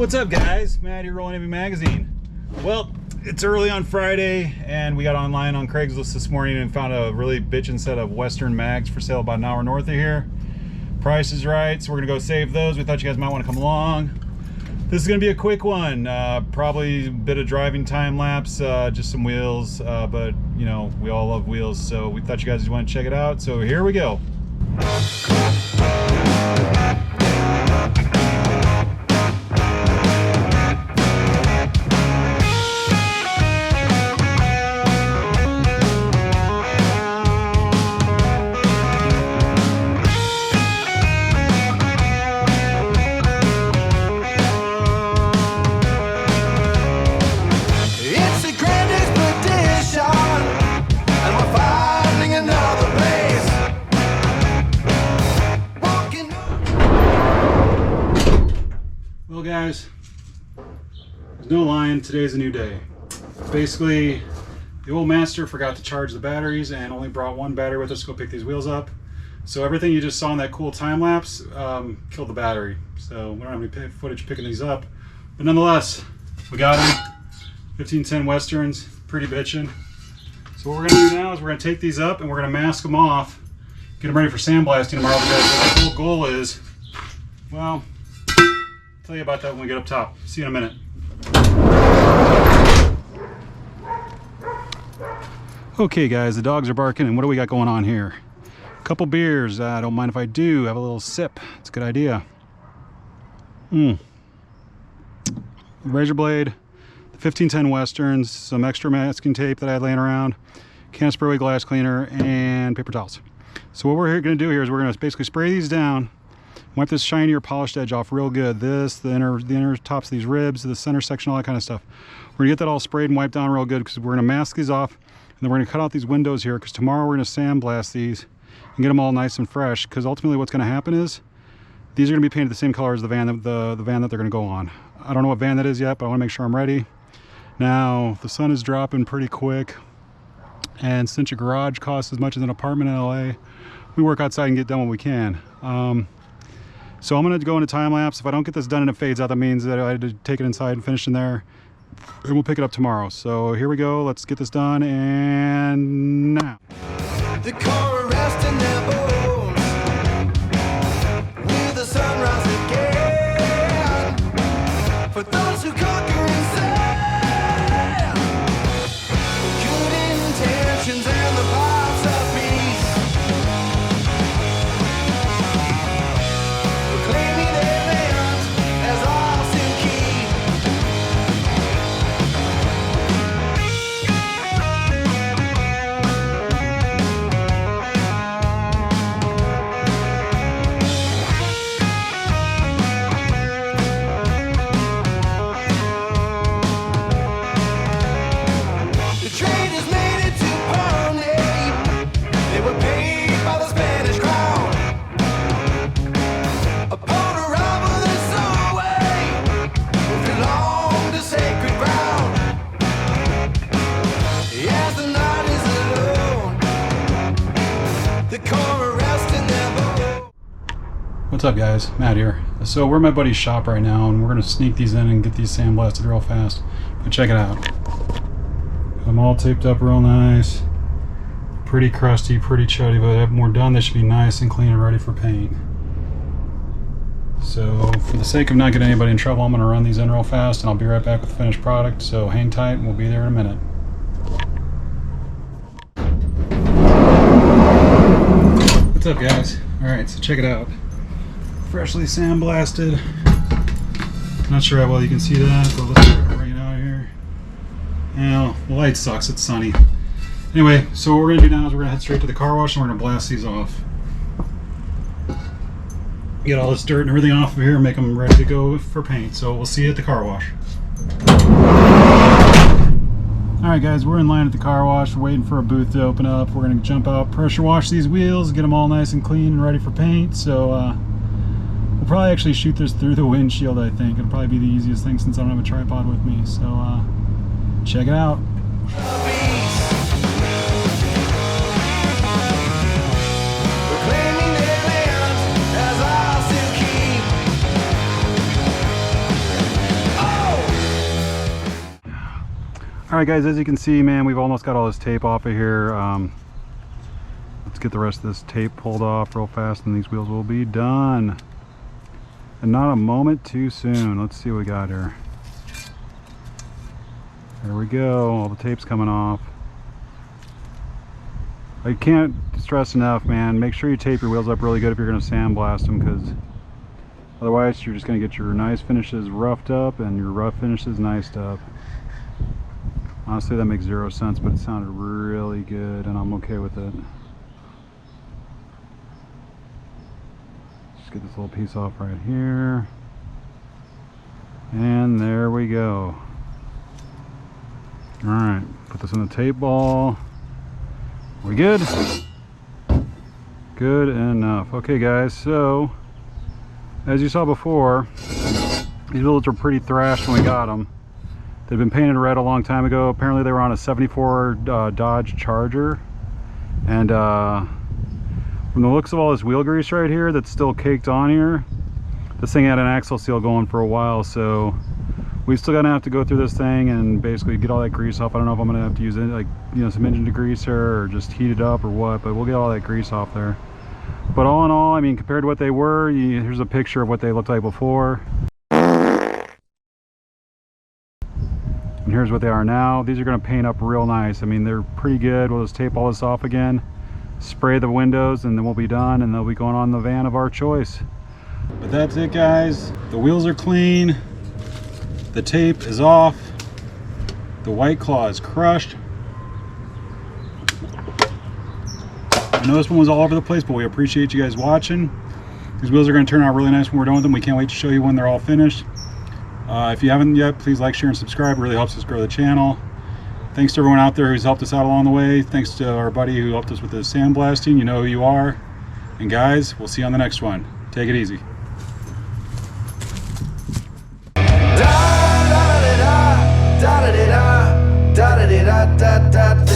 What's up, guys? Matt here, Rolling Heavy Magazine. Well, it's early on Friday, and we got online on Craigslist this morning and found a really bitchin' set of Western mags for sale about an hour north of here. Price is right, so we're gonna go save those. We thought you guys might want to come along. This is gonna be a quick one, probably a bit of driving time lapse, just some wheels, but you know, we all love wheels, so we thought you guys would want to check it out. So here we go. Well, guys, there's no lying, today's a new day. Basically, the old master forgot to charge the batteries and only brought one battery with us to go pick these wheels up. So everything you just saw in that cool time lapse killed the battery. So we don't have any footage picking these up. But nonetheless, we got them. 1510 Westerns, pretty bitchin'. So what we're gonna do now is we're gonna take these up and we're gonna mask them off, get them ready for sandblasting tomorrow, because the whole goal is, well, tell you about that when we get up top. See you in a minute. Okay guys, the dogs are barking, and what do we got going on here? A couple beers. I don't mind if I do. Have a little sip. It's a good idea. Razor blade, the 1510 Westerns, some extra masking tape that I had laying around, can of spray glass cleaner, and paper towels. So what we're going to do here is we're going to basically spray these down. Wipe this shinier polished edge off real good. This, the inner tops of these ribs, the center section, all that kind of stuff. We're gonna get that all sprayed and wiped down real good, because we're gonna mask these off, and then we're gonna cut out these windows here, because tomorrow we're gonna sandblast these and get them all nice and fresh. Because ultimately what's gonna happen is these are gonna be painted the same color as the van that they're gonna go on. I don't know what van that is yet, but I wanna make sure I'm ready. Now, the sun is dropping pretty quick, and since your garage costs as much as an apartment in LA, we work outside and get done what we can. So I'm going to go into time lapse. If I don't get this done and it fades out, that means that I had to take it inside and finish in there. And we'll pick it up tomorrow. So here we go. Let's get this done. And now. The core rest in their bones with the sunrise again. For those who conquer inside, good intentions and the paths of peace. What's up, guys? Matt here. So we're at my buddy's shop right now, and we're gonna sneak these in and get these sandblasted real fast. But check it out. I'm all taped up real nice. Pretty crusty, pretty chuddy, but I have more done. They should be nice and clean and ready for paint. So for the sake of not getting anybody in trouble, I'm gonna run these in real fast, and I'll be right back with the finished product. So hang tight, and we'll be there in a minute. What's up, guys? All right, so check it out. Freshly sandblasted. Not sure how well you can see that, but let's bring it out here. Now, the light sucks, it's sunny. Anyway, so what we're gonna do now is we're gonna head straight to the car wash and we're gonna blast these off. Get all this dirt and everything off of here and make them ready to go for paint. So we'll see you at the car wash. Alright guys, we're in line at the car wash. We're waiting for a booth to open up. We're gonna jump out, pressure wash these wheels, get them all nice and clean and ready for paint. So we'll probably actually shoot this through the windshield, I think. It'll probably be the easiest thing since I don't have a tripod with me. So check it out. Alright guys, as you can see, man, we've almost got all this tape off of here. Let's get the rest of this tape pulled off real fast and these wheels will be done. And not a moment too soon. Let's see what we got here. There we go, all the tape's coming off. I can't stress enough, man, make sure you tape your wheels up really good if you're going to sandblast them, because otherwise you're just going to get your nice finishes roughed up and your rough finishes niced up. Honestly, that makes zero sense, but it sounded really good and I'm okay with it. Just get this little piece off right here. And there we go. Alright, put this in the tape ball. We good? Good enough. Okay guys, so as you saw before, these wheels are pretty thrashed when we got them. They've been painted red a long time ago. Apparently they were on a 74 Dodge Charger. And from the looks of all this wheel grease right here that's still caked on here, this thing had an axle seal going for a while, so we've still gonna have to go through this thing and basically get all that grease off. I don't know if I'm gonna have to use it, like, you know, some engine degreaser or just heat it up or what, but we'll get all that grease off there. But all in all, I mean, compared to what they were, here's a picture of what they looked like before. And here's what they are now. These are gonna paint up real nice. I mean, they're pretty good. We'll just tape all this off again, spray the windows, and then we'll be done, and they'll be going on the van of our choice. But that's it, guys. The wheels are clean. The tape is off. The White Claw is crushed. I know this one was all over the place, but we appreciate you guys watching. These wheels are going to turn out really nice when we're done with them. We can't wait to show you when they're all finished. If you haven't yet, please like, share, and subscribe. It really helps us grow the channel. Thanks to everyone out there who's helped us out along the way. Thanks to our buddy who helped us with the sandblasting. You know who you are. And guys, we'll see you on the next one. Take it easy. Da da da da da da da da da da da da.